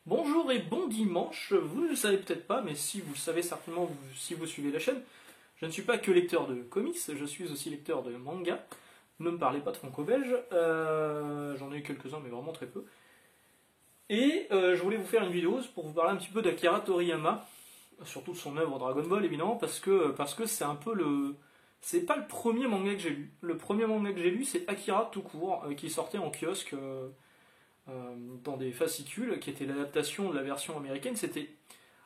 Bonjour et bon dimanche, vous ne le savez peut-être pas, mais si vous le savez certainement si vous suivez la chaîne, je ne suis pas que lecteur de comics, je suis aussi lecteur de manga. Ne me parlez pas de franco-belge, j'en ai eu quelques-uns mais vraiment très peu. Et je voulais vous faire une vidéo pour vous parler un petit peu d'Akira Toriyama, surtout de son œuvre Dragon Ball évidemment, parce que c'est un peu le... C'est pas le premier manga que j'ai lu. Le premier manga que j'ai lu c'est Akira tout court, qui sortait en kiosque dans des fascicules, qui était l'adaptation de la version américaine. C'était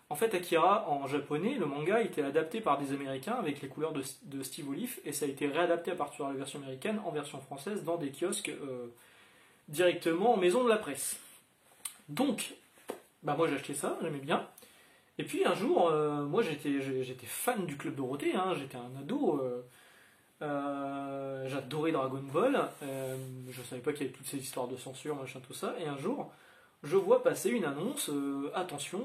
en fait Akira en japonais, le manga était adapté par des Américains avec les couleurs de Steve Oliff, et ça a été réadapté à partir de la version américaine en version française dans des kiosques directement en maison de la presse. Donc, moi j'ai acheté ça, j'aimais bien. Et puis un jour, moi j'étais fan du Club Dorothée, hein, j'étais un ado, j'adorais Dragon Ball, je savais pas qu'il y avait toutes ces histoires de censure, machin, tout ça, et un jour, je vois passer une annonce, attention,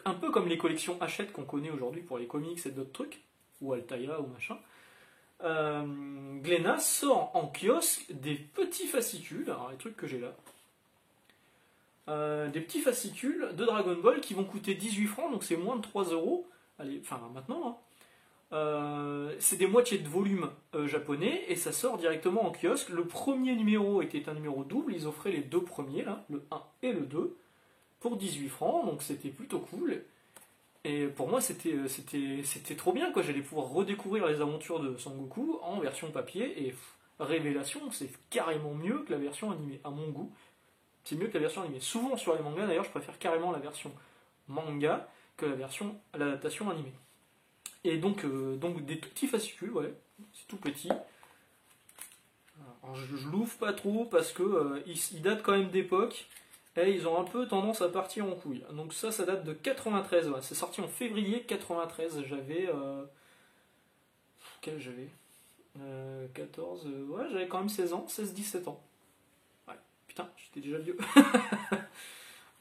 un peu comme les collections Hachette qu'on connaît aujourd'hui pour les comics et d'autres trucs, ou Altaïa ou machin. Glénat sort en kiosque des petits fascicules, alors les trucs que j'ai là, des petits fascicules de Dragon Ball qui vont coûter 18 francs, donc c'est moins de 3 euros, allez, enfin maintenant, hein. C'est des moitiés de volume japonais et ça sort directement en kiosque. Le premier numéro était un numéro double, ils offraient les deux premiers, là, le 1 et le 2, pour 18 francs, donc c'était plutôt cool. Et pour moi, c'était trop bien, quoi. J'allais pouvoir redécouvrir les aventures de Son Goku en version papier, et révélation, c'est carrément mieux que la version animée, à mon goût. C'est mieux que la version animée. Souvent sur les mangas, d'ailleurs, je préfère carrément la version manga que l'adaptation animée. Et donc des tout petits fascicules, ouais, c'est tout petit. Alors, je l'ouvre pas trop parce que ils datent quand même d'époque et ils ont un peu tendance à partir en couille. Donc ça date de 93, ouais. C'est sorti en février 93. J'avais quel j'avais 14, ouais, j'avais quand même 16 ans, 16-17 ans. Ouais, putain, j'étais déjà vieux.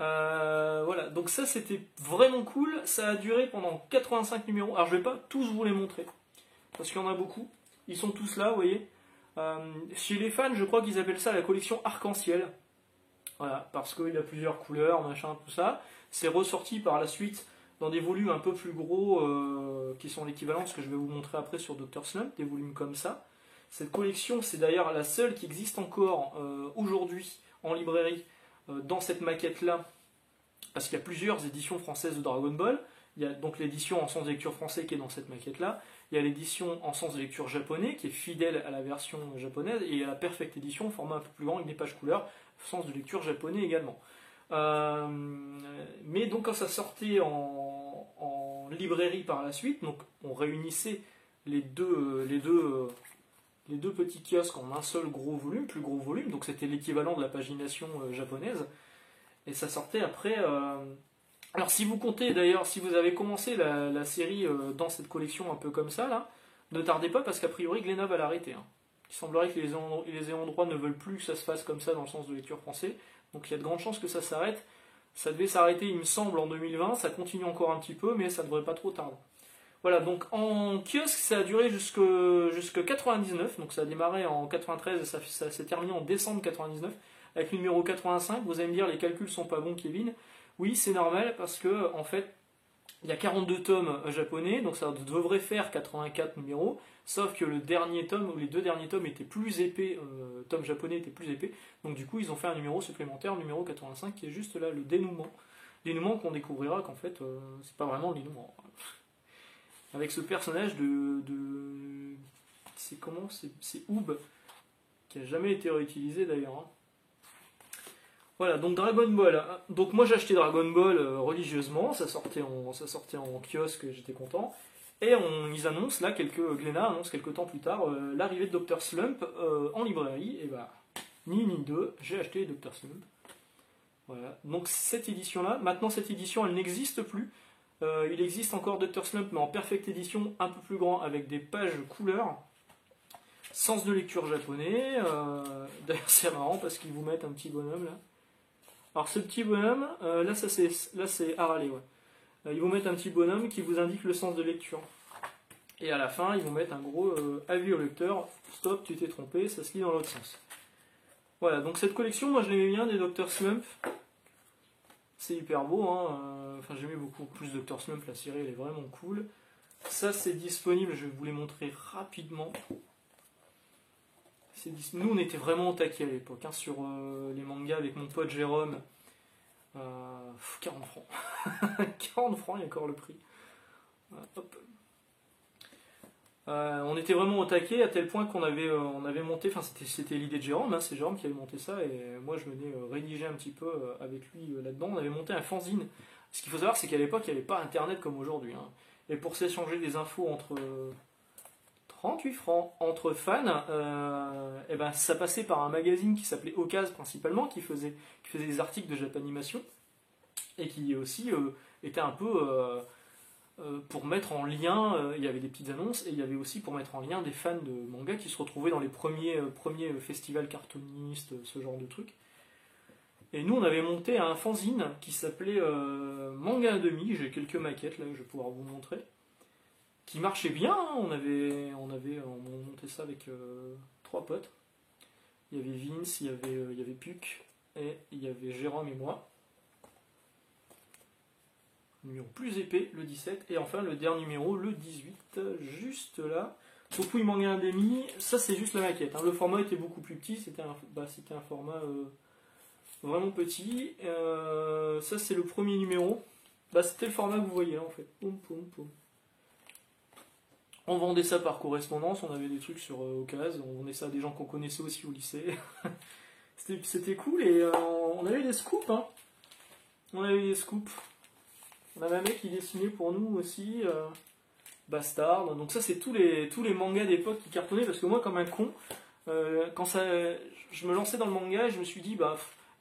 Voilà, donc ça c'était vraiment cool, ça a duré pendant 85 numéros. Alors je vais pas tous vous les montrer, parce qu'il y en a beaucoup, ils sont tous là, vous voyez. Chez les fans, je crois qu'ils appellent ça la collection arc-en-ciel. Voilà, parce qu'il y a plusieurs couleurs, machin, tout ça. C'est ressorti par la suite dans des volumes un peu plus gros, qui sont l'équivalent de ce que je vais vous montrer après sur Dr. Slump, des volumes comme ça. Cette collection, c'est d'ailleurs la seule qui existe encore aujourd'hui en librairie, dans cette maquette-là, parce qu'il y a plusieurs éditions françaises de Dragon Ball. Il y a donc l'édition en sens de lecture français qui est dans cette maquette-là. Il y a l'édition en sens de lecture japonais qui est fidèle à la version japonaise. Et il y a la Perfect Edition, format un peu plus grand avec des pages couleurs, sens de lecture japonais également. Mais donc quand ça sortait en librairie par la suite, donc on réunissait les deux petits kiosques en un seul gros volume, plus gros volume, donc c'était l'équivalent de la pagination japonaise, et ça sortait après. Alors si vous comptez d'ailleurs, si vous avez commencé la série dans cette collection un peu comme ça, là, ne tardez pas parce qu'a priori Glénat va l'arrêter. Hein. Il semblerait que les ayants droit ne veulent plus que ça se fasse comme ça dans le sens de lecture français, donc il y a de grandes chances que ça s'arrête. Ça devait s'arrêter, il me semble, en 2020, ça continue encore un petit peu, mais ça ne devrait pas trop tarder. Voilà, donc en kiosque, ça a duré jusque 99, donc ça a démarré en 93 et ça s'est terminé en décembre 99, avec le numéro 85. Vous allez me dire, les calculs sont pas bons, Kevin. Oui, c'est normal, parce que, en fait, il y a 42 tomes japonais, donc ça devrait faire 84 numéros, sauf que le dernier tome, ou les deux derniers tomes étaient plus épais, tome japonais était plus épais, donc du coup ils ont fait un numéro supplémentaire, le numéro 85, qui est juste là, le dénouement. Dénouement qu'on découvrira qu'en fait, c'est pas vraiment le dénouement. Avec ce personnage c'est comment, c'est Oob, qui a jamais été réutilisé d'ailleurs. Hein. Voilà, donc Dragon Ball. Donc moi j'ai acheté Dragon Ball religieusement, ça sortait en kiosque, j'étais content. Et ils annoncent là, Glénat annonce quelques temps plus tard l'arrivée de Dr. Slump en librairie. Et bah, ni une ni deux, j'ai acheté Dr. Slump. Voilà, donc cette édition-là, maintenant cette édition elle n'existe plus. Il existe encore Dr. Slump, mais en perfect édition, un peu plus grand, avec des pages couleurs. Sens de lecture japonais. D'ailleurs c'est marrant parce qu'ils vous mettent un petit bonhomme là. Alors ce petit bonhomme, là c'est Harale, ouais. Ils vont mettre un petit bonhomme qui vous indique le sens de lecture. Et à la fin, ils vont mettre un gros avis au lecteur, stop, tu t'es trompé, ça se lit dans l'autre sens. Voilà, donc cette collection, moi je l'aimais bien des Dr. Slump. C'est hyper beau, hein. Enfin, j'aimais beaucoup plus Dr. Slump, la série, elle est vraiment cool. Ça, c'est disponible, je vais vous les montrer rapidement. Nous, on était vraiment au taquet à l'époque, hein, sur les mangas avec mon pote Jérôme. 40 francs. 40 francs, il y a encore le prix. Hop. On était vraiment au taquet à tel point qu'on avait, on avait monté, enfin c'était l'idée de Jérôme, hein, c'est Jérôme qui avait monté ça et moi je venais rédiger un petit peu avec lui là-dedans. On avait monté un fanzine. Ce qu'il faut savoir, c'est qu'à l'époque il n'y avait pas internet comme aujourd'hui, hein. Et pour s'échanger des infos entre 38 francs entre fans, et ben, ça passait par un magazine qui s'appelait Okaz principalement, qui faisait des articles de Japanimation et qui aussi était un peu pour mettre en lien, il y avait des petites annonces, et il y avait aussi pour mettre en lien des fans de manga qui se retrouvaient dans les premiers festivals cartoonistes, ce genre de trucs. Et nous, on avait monté un fanzine qui s'appelait Manga à demi, j'ai quelques maquettes là que je vais pouvoir vous montrer, qui marchait bien, hein. On monté ça avec 3 potes. Il y avait Vince, il y avait Puck, et il y avait Jérôme et moi. Numéro plus épais, le 17, et enfin le dernier numéro, le 18, juste là. Donc oui, Manga à demi, ça c'est juste la maquette, hein. Le format était beaucoup plus petit, c'était un format vraiment petit. Ça c'est le premier numéro. C'était le format que vous voyez là en fait. Poum, poum, poum. On vendait ça par correspondance, on avait des trucs sur Ocase, on vendait ça à des gens qu'on connaissait aussi au lycée. C'était cool et on avait des scoops, hein. On avait des scoops. On avait un mec qui dessinait pour nous aussi, Bastard. Donc ça c'est tous les mangas d'époque qui cartonnaient, parce que moi comme un con, quand je me lançais dans le manga et je me suis dit,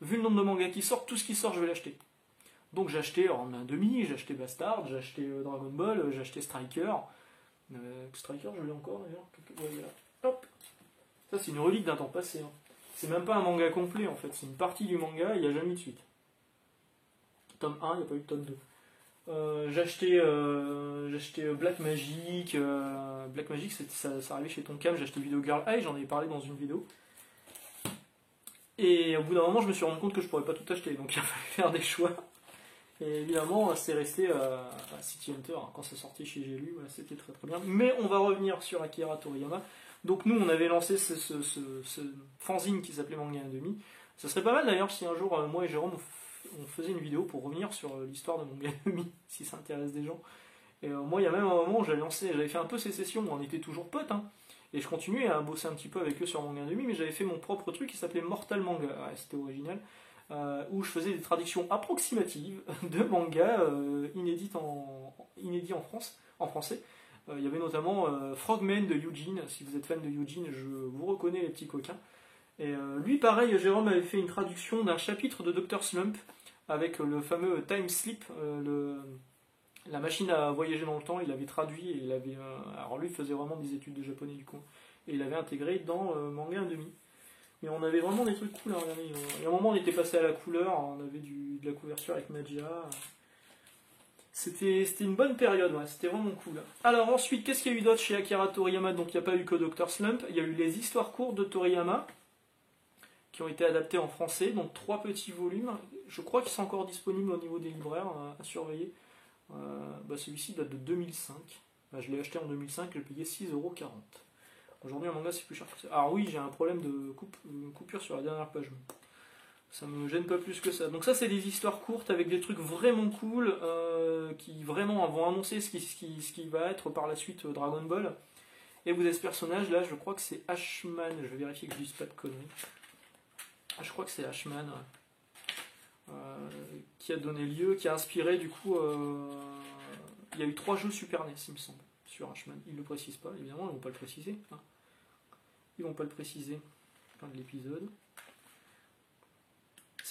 vu le nombre de mangas qui sortent, tout ce qui sort je vais l'acheter. Donc j'ai acheté en un demi, j'ai acheté Bastard, j'ai acheté Dragon Ball, j'ai acheté Striker. Striker, je l'ai encore d'ailleurs. Ouais, hop. Ça, c'est une relique d'un temps passé, hein. C'est même pas un manga complet en fait, c'est une partie du manga, il n'y a jamais eu de suite. Tome 1, il n'y a pas eu de tome 2. J'ai acheté Black Magic. Black Magic, ça arrivait chez Tonkam, j'ai acheté Video Girl Eye, j'en avais parlé dans une vidéo. Et au bout d'un moment, je me suis rendu compte que je pourrais pas tout acheter, donc il a fallu faire des choix. Et évidemment, c'est resté à City Hunter, hein, quand c'est sorti chez J'ai lu, voilà, c'était très très bien. Mais on va revenir sur Akira Toriyama. Donc nous, on avait lancé ce fanzine qui s'appelait Manga à demi. Ça serait pas mal d'ailleurs si un jour, moi et Jérôme, on faisait une vidéo pour revenir sur l'histoire de Manga à demi, si ça intéresse des gens. Et moi, il y a même un moment où j'avais fait un peu sécession, on était toujours potes, hein, et je continuais à bosser un petit peu avec eux sur Manga à demi, mais j'avais fait mon propre truc qui s'appelait Mortal Manga. Ouais, c'était original. Où je faisais des traductions approximatives de mangas inédits en France, en français. Il y avait notamment Frogman de Eugene. Si vous êtes fan de Eugene, je vous reconnais les petits coquins. Et lui, pareil, Jérôme avait fait une traduction d'un chapitre de Dr. Slump avec le fameux Time Slip, la machine à voyager dans le temps. Il avait traduit et alors lui, il faisait vraiment des études de japonais du coup, et il avait intégré dans Manga à demi. Mais on avait vraiment des trucs cool, hein, regardez. Il y a un moment, on était passé à la couleur, on avait de la couverture avec Magia. C'était une bonne période, ouais, c'était vraiment cool. Alors ensuite, qu'est-ce qu'il y a eu d'autre chez Akira Toriyama? Donc il n'y a pas eu que Dr. Slump, il y a eu les histoires courtes de Toriyama, qui ont été adaptées en français, donc 3 petits volumes. Je crois qu'ils sont encore disponibles au niveau des libraires, à surveiller. Celui-ci date de 2005. Je l'ai acheté en 2005, je l'ai payé 6,40 €. Aujourd'hui, un manga, c'est plus cher que ça. Alors oui, j'ai un problème de coupure sur la dernière page. Ça me gêne pas plus que ça. Donc ça, c'est des histoires courtes avec des trucs vraiment cool qui vraiment vont annoncer ce qui va être par la suite Dragon Ball. Et vous avez ce personnage, là, je crois que c'est Ashman. Je vais vérifier que je dise pas de conneries. Je crois que c'est Ashman. Qui a donné lieu, qui a inspiré du coup... il y a eu 3 jeux Super NES, il me semble, sur Ashman. Ils ne le précisent pas, évidemment, ils ne vont pas le préciser. Hein. Ils vont pas le préciser. Fin de l'épisode.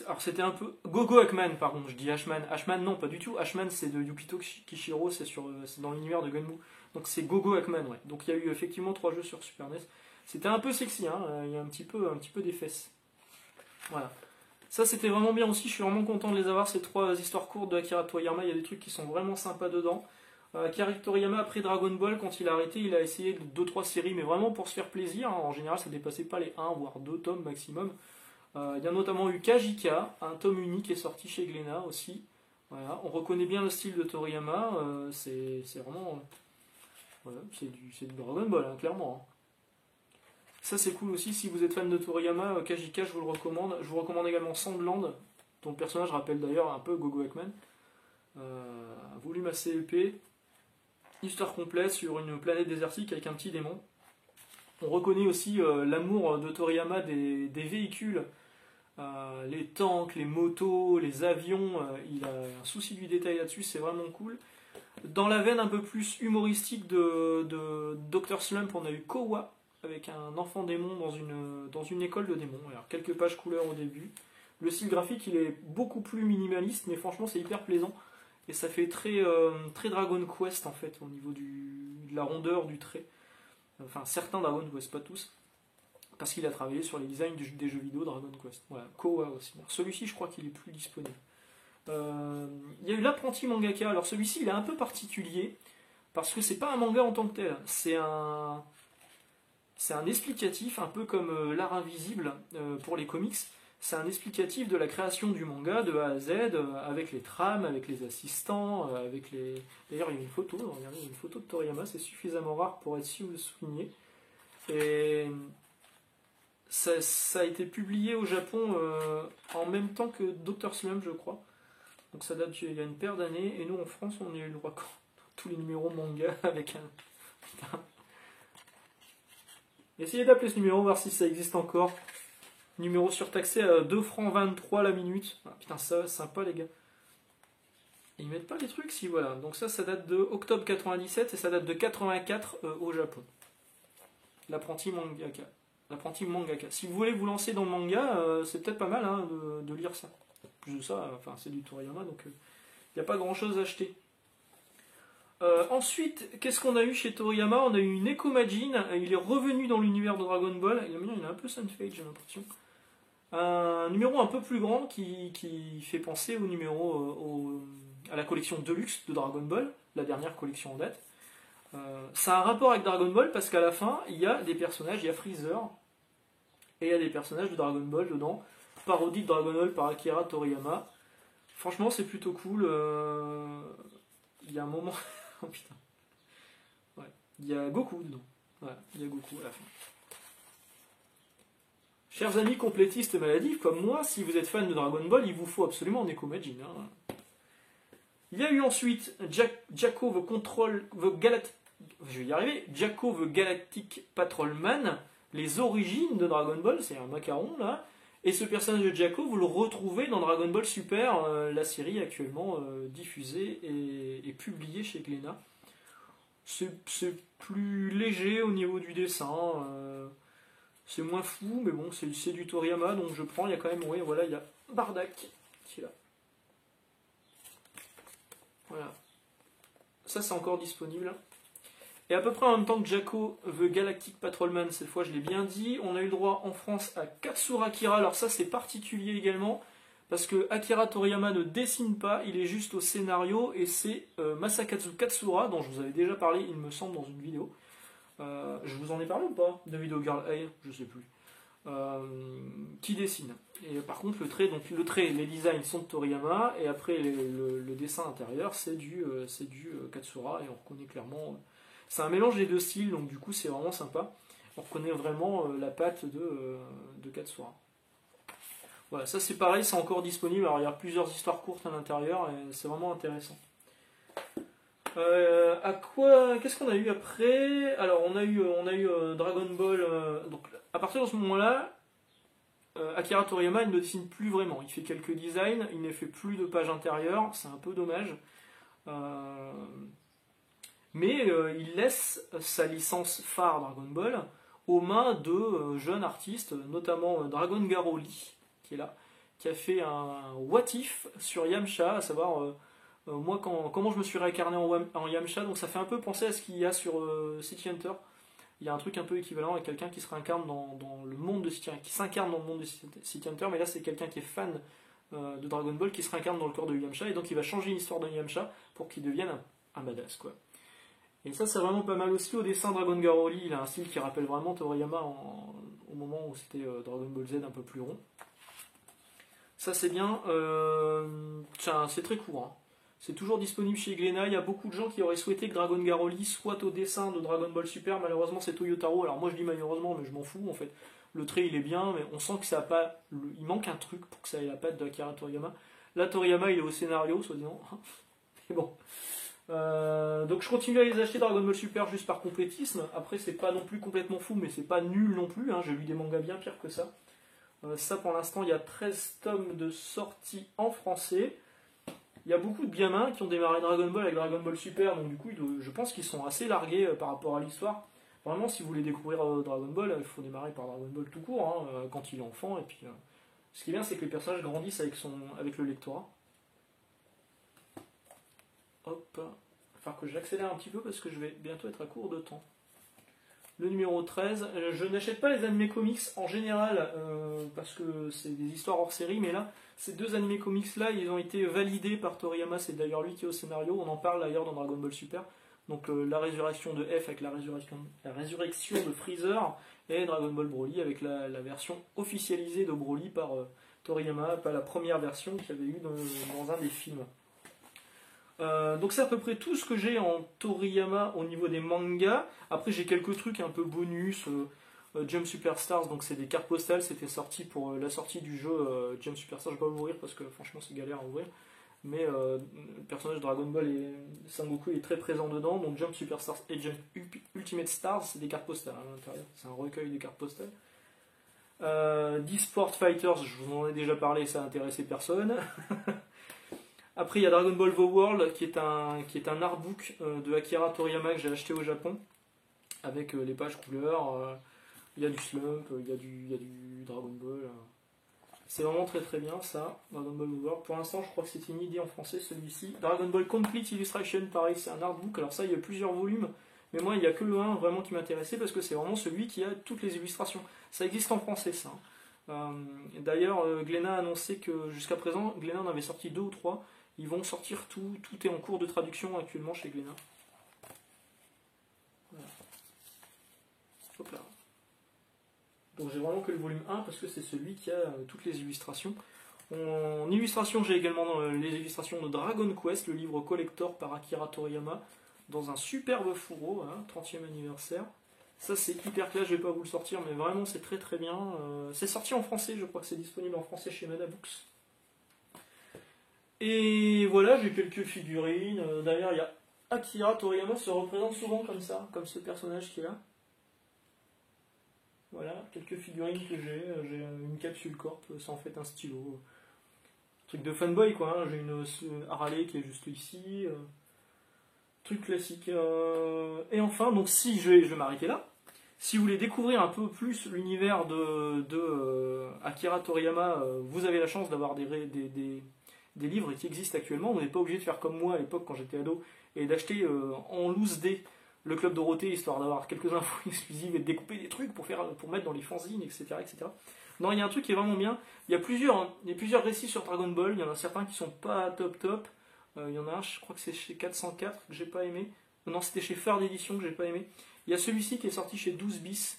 Alors c'était un peu... Gogo Hackman, pardon, je dis Ashman. Ashman, non, pas du tout. Ashman, c'est de Yukito Kishiro, c'est dans l'univers de Gunmu. Donc c'est Gogo Hackman, ouais. Donc il y a eu effectivement 3 jeux sur Super NES. C'était un peu sexy, hein. Il y a un petit peu des fesses. Voilà. Ça c'était vraiment bien aussi, je suis vraiment content de les avoir, ces 3 histoires courtes de Akira Toriyama. Il y a des trucs qui sont vraiment sympas dedans. Akira Toriyama, après Dragon Ball, quand il a arrêté, il a essayé 2-3 séries, mais vraiment pour se faire plaisir. En général, ça dépassait pas les 1 voire 2 tomes maximum. Il y a notamment eu Kajika, un tome unique qui est sorti chez Glénat aussi. Voilà. On reconnaît bien le style de Toriyama, c'est vraiment... voilà, c'est du Dragon Ball, hein, clairement. Hein. Ça c'est cool aussi, si vous êtes fan de Toriyama, Kajika je vous le recommande. Je vous recommande également Sandland, dont le personnage rappelle d'ailleurs un peu Gogo Eggman. Un volume assez épais, histoire complète sur une planète désertique avec un petit démon. On reconnaît aussi l'amour de Toriyama des véhicules, les tanks, les motos, les avions. Il a un souci du détail là-dessus, c'est vraiment cool. Dans la veine un peu plus humoristique de Dr. Slump, on a eu Kowa, avec un enfant démon dans une école de démons. Alors, quelques pages couleurs au début. Le style graphique, il est beaucoup plus minimaliste, mais franchement, c'est hyper plaisant. Et ça fait très Dragon Quest, en fait, au niveau de la rondeur du trait. Enfin, certains Dragon Quest, pas tous. Parce qu'il a travaillé sur les designs des jeux vidéo Dragon Quest. Voilà, Kowa aussi. Celui-ci, je crois qu'il est plus disponible. Il y a eu l'apprenti mangaka. Alors, celui-ci, il est un peu particulier. Parce que c'est pas un manga en tant que tel. C'est un explicatif, un peu comme l'art invisible pour les comics. C'est un explicatif de la création du manga de A à Z, avec les trames, avec les assistants, avec les... D'ailleurs, il y a une photo, regardez, il y a une photo de Toriyama, c'est suffisamment rare pour être souligné. Et ça a été publié au Japon en même temps que Dr. Slump, je crois. Donc ça date il y a une paire d'années, et nous en France, on a eu le droit à tous les numéros manga avec un... Essayez d'appeler ce numéro, voir si ça existe encore. Numéro surtaxé à 2 francs 23 la minute. Ah, putain, ça sympa les gars. Ils mettent pas les trucs si voilà. Donc ça date de octobre 97 et ça date de 84 au Japon. L'apprenti mangaka. L'apprenti mangaka. Si vous voulez vous lancer dans le manga, c'est peut-être pas mal hein, de lire ça. Plus de ça, enfin c'est du Toriyama donc il n'y a pas grand chose à acheter. Ensuite, qu'est-ce qu'on a eu chez Toriyama? On a eu une Echo Majin, il est revenu dans l'univers de Dragon Ball, il est un peu Sunfade j'ai l'impression. Un numéro un peu plus grand qui fait penser au numéro à la collection Deluxe de Dragon Ball, la dernière collection en date. Ça a un rapport avec Dragon Ball parce qu'à la fin, il y a des personnages, il y a Freezer, et il y a des personnages de Dragon Ball dedans, parodie de Dragon Ball par Akira Toriyama. Franchement, c'est plutôt cool. Il y a un moment... oh putain. Ouais. Il y a Goku dedans. Voilà, il y a Goku à la fin. Chers amis complétistes maladifs comme moi, si vous êtes fan de Dragon Ball, il vous faut absolument un Echo Majin. Hein. Il y a eu ensuite Jacko je vais y arriver. Jacko the Galactic Patrolman, les origines de Dragon Ball, c'est un macaron là. Et ce personnage de Jacko, vous le retrouvez dans Dragon Ball Super, la série actuellement diffusée et publiée chez Glénat. C'est plus léger au niveau du dessin, c'est moins fou, mais bon, c'est du Toriyama, donc je prends, il y a quand même, ouais, voilà, il y a Bardak qui est là. Voilà. Ça, c'est encore disponible. Et à peu près en même temps que Jacko the Galactic Patrolman, cette fois je l'ai bien dit, on a eu le droit en France à Katsura Akira. Alors ça c'est particulier également, parce que Akira Toriyama ne dessine pas, il est juste au scénario, et c'est Masakazu Katsura, dont je vous avais déjà parlé, il me semble, dans une vidéo. Je vous en ai parlé ou pas? De Video Girl Air, je sais plus. Qui dessine. Et par contre le trait, les designs sont de Toriyama, et après le dessin intérieur c'est du Katsura, et on reconnaît clairement... C'est un mélange des deux styles, donc du coup c'est vraiment sympa. On reconnaît vraiment la patte de Katsura. Voilà, ça c'est pareil, c'est encore disponible. Alors il y a plusieurs histoires courtes à l'intérieur et c'est vraiment intéressant. Qu'est-ce qu'on a eu après? Alors on a eu Dragon Ball. Donc à partir de ce moment-là, Akira Toriyama il ne dessine plus vraiment. Il fait quelques designs, il ne fait plus de pages intérieures, c'est un peu dommage. Mais il laisse sa licence phare Dragon Ball aux mains de jeunes artistes, notamment Dragon Garo Lee, qui est là, qui a fait un What If sur Yamcha, à savoir moi comment je me suis réincarné en Yamcha, donc ça fait un peu penser à ce qu'il y a sur City Hunter. Il y a un truc un peu équivalent avec quelqu'un qui se réincarne dans le monde de City Hunter, qui s'incarne dans le monde de City Hunter, mais là c'est quelqu'un qui est fan de Dragon Ball qui se réincarne dans le corps de Yamcha, et donc il va changer l'histoire de Yamcha pour qu'il devienne un badass quoi. Et ça c'est vraiment pas mal aussi. Au dessin, Dragon Garo Lee, il a un style qui rappelle vraiment Toriyama au moment où c'était Dragon Ball Z un peu plus rond. Ça c'est bien, c'est très court. Hein. C'est toujours disponible chez Glénat. Il y a beaucoup de gens qui auraient souhaité que Dragon Garoli soit au dessin de Dragon Ball Super. Malheureusement, c'est Toyotaro. Alors moi je dis malheureusement, mais je m'en fous en fait. Le trait il est bien, mais on sent que ça a pas. Il manque un truc pour que ça ait la patte de Akira Toriyama. Là, Toriyama il est au scénario, soi-disant. Mais bon. Donc je continue à les acheter Dragon Ball Super juste par complétisme. Après, c'est pas non plus complètement fou, mais c'est pas nul non plus. Hein. J'ai lu des mangas bien pires que ça. Ça pour l'instant, il y a 13 tomes de sortie en français. Il y a beaucoup de gamins qui ont démarré Dragon Ball avec Dragon Ball Super, donc du coup, je pense qu'ils sont assez largués par rapport à l'histoire. Vraiment, si vous voulez découvrir Dragon Ball, il faut démarrer par Dragon Ball tout court, hein, quand il est enfant. Et puis, ce qui est bien, c'est que les personnages grandissent avec le lectorat. Hop, il va falloir que j'accélère un petit peu parce que je vais bientôt être à court de temps. Le numéro 13, je n'achète pas les animés comics en général parce que c'est des histoires hors série, mais là, ces deux animés comics là, ils ont été validés par Toriyama, c'est d'ailleurs lui qui est au scénario, on en parle d'ailleurs dans Dragon Ball Super. Donc la résurrection de F avec la résurrection de Freezer et Dragon Ball Broly avec la version officialisée de Broly par Toriyama, pas la première version qu'il y avait eu dans un des films. Donc c'est à peu près tout ce que j'ai en Toriyama au niveau des mangas. Après j'ai quelques trucs un peu bonus. Jump Superstars, donc c'est des cartes postales, c'était sorti pour la sortie du jeu Jump Superstars. Je vais pas l'ouvrir parce que franchement c'est galère à ouvrir. Mais le personnage Dragon Ball et Sangoku est très présent dedans. Donc Jump Superstars et Jump Ultimate Stars, c'est des cartes postales à l'intérieur. C'est un recueil de cartes postales. D-Sport Fighters, je vous en ai déjà parlé, ça n'a intéressé personne. Après, il y a Dragon Ball The World, qui est un artbook de Akira Toriyama que j'ai acheté au Japon, avec les pages couleurs. Il y a du Slump, il y a du Dragon Ball. C'est vraiment très très bien ça, Dragon Ball The World. Pour l'instant, je crois que c'est une idée en français celui-ci. Dragon Ball Complete Illustration, pareil, c'est un artbook. Alors ça, il y a plusieurs volumes, mais moi, il n'y a que le 1 vraiment qui m'intéressait parce que c'est vraiment celui qui a toutes les illustrations. Ça existe en français, ça. D'ailleurs, Glénat a annoncé que jusqu'à présent, Glénat en avait sorti 2 ou 3. Ils vont sortir tout est en cours de traduction actuellement chez Glénat. Voilà. Hop là. Donc j'ai vraiment que le volume 1 parce que c'est celui qui a toutes les illustrations. En illustration, j'ai également les illustrations de Dragon Quest, le livre collector par Akira Toriyama, dans un superbe fourreau, hein, 30e anniversaire. Ça c'est hyper classe, je vais pas vous le sortir, mais vraiment c'est très très bien. C'est sorti en français, je crois que c'est disponible en français chez Madabooks. Et voilà, j'ai quelques figurines. D'ailleurs, il y a Akira Toriyama se représente souvent comme ça, comme ce personnage qui est là. Voilà, quelques figurines que j'ai. J'ai une capsule corp, c'est en fait un stylo. Truc de fanboy quoi, hein. J'ai une Harley qui est juste ici. Truc classique. Et enfin, donc si je vais m'arrêter là. Si vous voulez découvrir un peu plus l'univers de Akira Toriyama, vous avez la chance d'avoir des livres qui existent actuellement. Vous n'êtes pas obligé de faire comme moi à l'époque quand j'étais ado et d'acheter en loose day le Club Dorothée histoire d'avoir quelques infos exclusives et de découper des trucs pour mettre dans les fanzines, etc., etc. Non, il y a un truc qui est vraiment bien. Il y a plusieurs récits sur Dragon Ball. Il y en a certains qui sont pas top. Il y en a un, je crois que c'est chez 404 que j'ai pas aimé. Non, c'était chez Phare d'édition que j'ai pas aimé. Il y a celui-ci qui est sorti chez 12 bis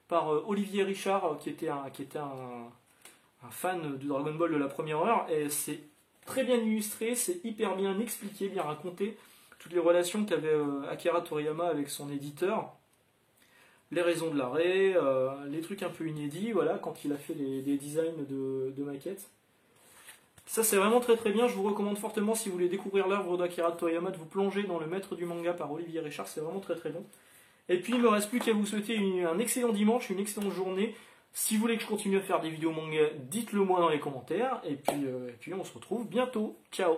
par Olivier Richard qui était un fan de Dragon Ball de la première heure. Et c'est très bien illustré, c'est hyper bien expliqué, bien raconté, toutes les relations qu'avait Akira Toriyama avec son éditeur, les raisons de l'arrêt, les trucs un peu inédits, voilà, quand il a fait des designs de maquettes. Ça c'est vraiment très très bien, je vous recommande fortement si vous voulez découvrir l'œuvre d'Akira Toriyama de vous plonger dans le maître du manga par Olivier Richard, c'est vraiment très très bon. Et puis il ne me reste plus qu'à vous souhaiter un excellent dimanche, une excellente journée. Si vous voulez que je continue à faire des vidéos manga, dites-le moi dans les commentaires. Et puis on se retrouve bientôt. Ciao!